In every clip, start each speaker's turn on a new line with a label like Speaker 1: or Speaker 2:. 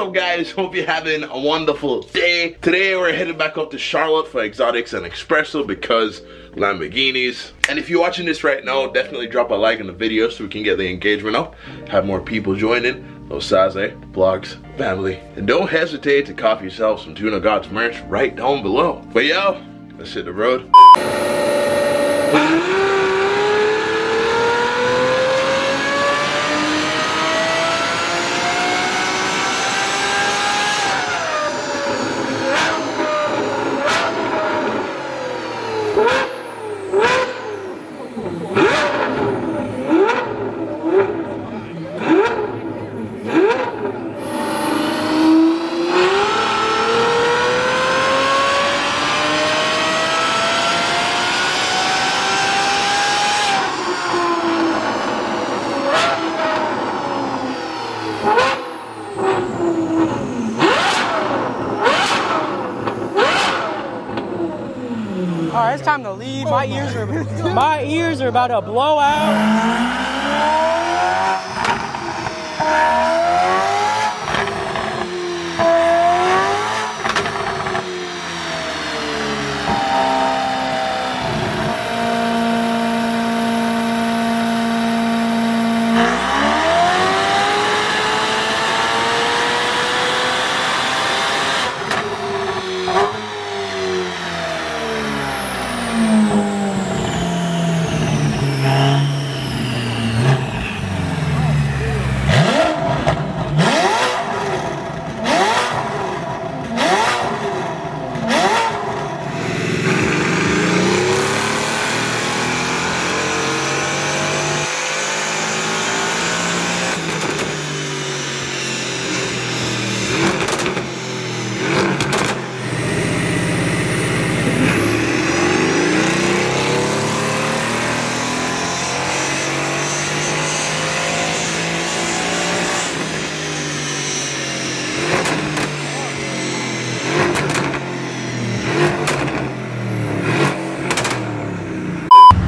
Speaker 1: up, guys? Hope you're having a wonderful day. Today we're headed back up to Charlotte for exotics and espresso because Lamborghinis. And if you're watching this right now, definitely drop a like in the video so we can get the engagement up, have more people join in. Osaze, Vlogs, family. And don't hesitate to cop yourself some Tuna Gods merch right down below. But yo, let's hit the road.
Speaker 2: Alright, it's time to leave. My ears are about to blow out.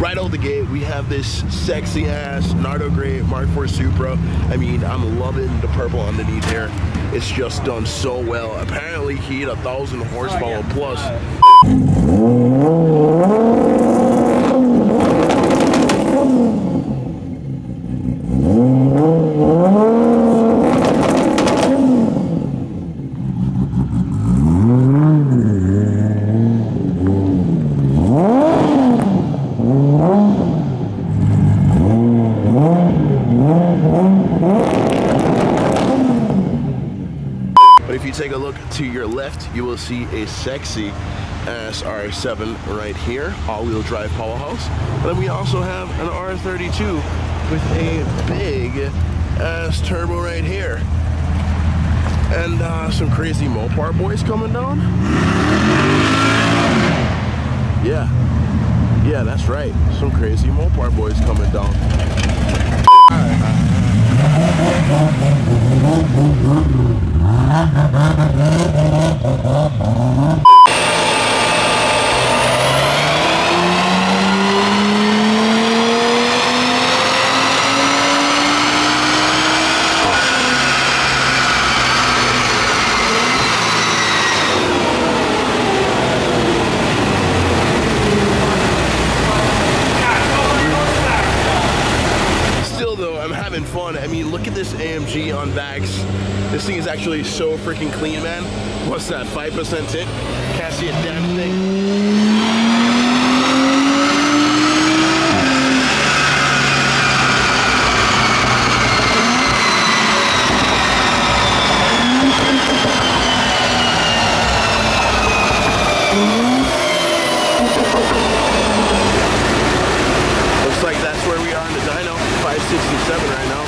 Speaker 1: Right out the gate, we have this sexy ass Nardo Gray Mark IV Supra. I mean, I'm loving the purple underneath here. It's just done so well. Apparently he hit 1,000 horsepower plus. But if you take a look to your left, you will see a sexy ass R7 right here, all-wheel drive powerhouse. And then we also have an R32 with a big ass turbo right here. And some crazy Mopar boys coming down. Yeah, that's right. Some crazy Mopar boys coming down. Fun. I mean, look at this AMG on Vax. This thing is actually so freaking clean, man. What's that, 5% tint? Can't see a damn thing. Looks like that's where we are in the dyno. 567 right now.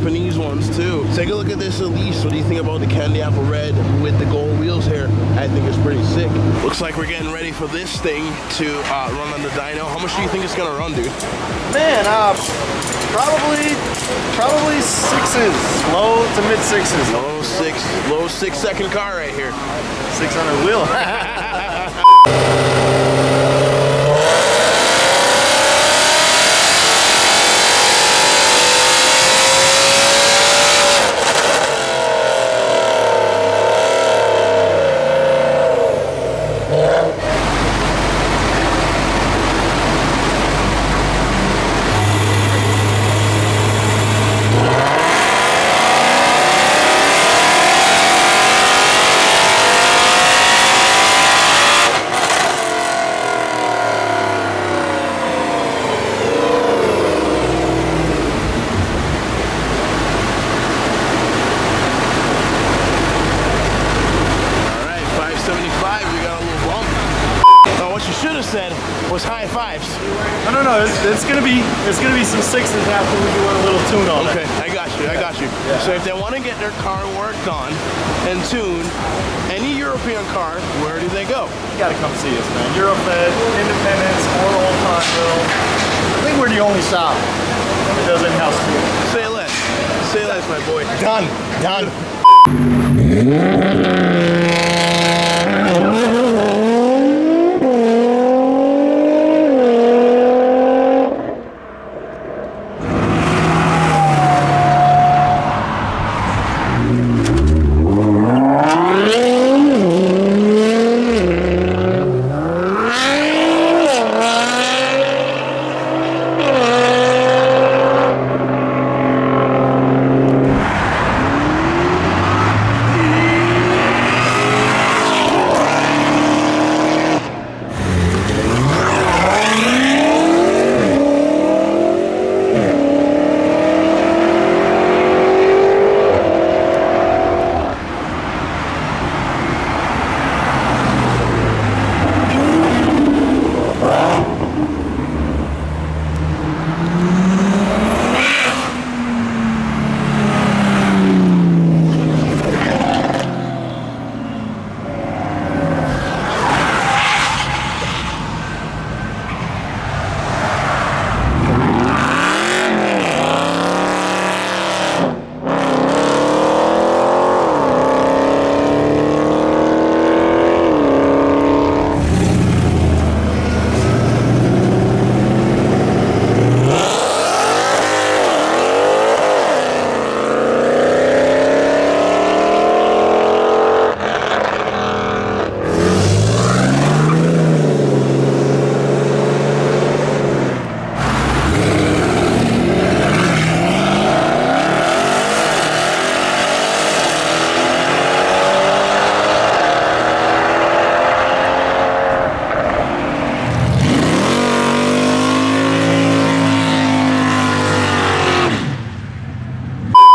Speaker 1: Japanese ones too. Take a look at this Elise. What do you think about the candy apple red with the gold wheels here? I think it's pretty sick. Looks like we're getting ready for this thing to run on the dyno. How much do you think it's gonna run, dude? Man, probably 6s, low to mid 6s. Low 6 second car right here. 600 wheel. Said was high 5s. No, it's gonna be some 6s after we do a little tune on it. Okay, I got you. Yeah. So if they want to get their car worked on and tuned, any European car, where do they go? You gotta come see us, man. Eurofed, Independence, or Old Conville. I think we're the only shop that does in-house tuning. Say less. Say less, my boy. Done.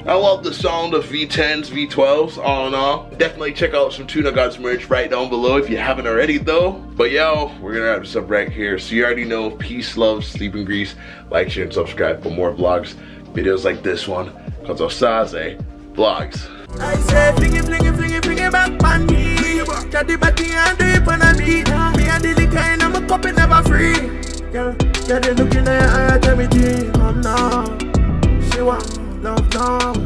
Speaker 1: I love the sound of V10s, V12s, all in all. Definitely check out some Tuna Gods merch right down below if you haven't already though. But yo, we're gonna wrap this up right here. So you already know, peace, love, sleep and grease. Like, share, and subscribe for more vlogs, videos like this one. Cause Osaze Vlogs. I say flingy back on me. Chatty batty and drip on a beat. Me and the liquor and I'm a cup and never free. Girl, they looking at her, tell me, oh no. She want love now.